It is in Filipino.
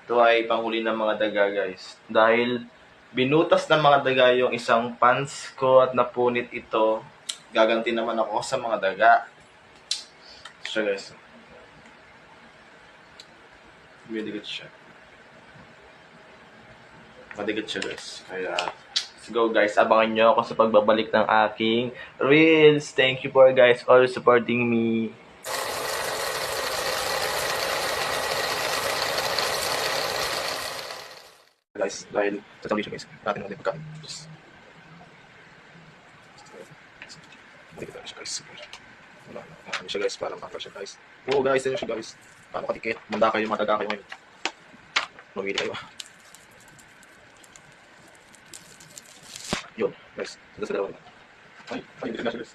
Ito ay panghuli ng mga daga, guys. Dahil binutas ng mga daga yung isang pants ko at napunit ito, gaganti naman ako sa mga daga. So, guys. Madigat siya. Madigat siya, guys. Kaya, let's go, guys. Abangan nyo ako sa pagbabalik ng aking reels. Thank you for, guys, all supporting me. Guys, dahil sa siya, guys, natin natin pagkain. Yes. Madigat siya, guys. Wala siya, guys. Parang kakal siya, guys. Oo, guys. Yan siya, guys. Paano katikit? Manda kayo, mataga kayo ngayon. Mawili kayo. Yun, guys. Sa dalawa. Ay, hindi na siya, guys.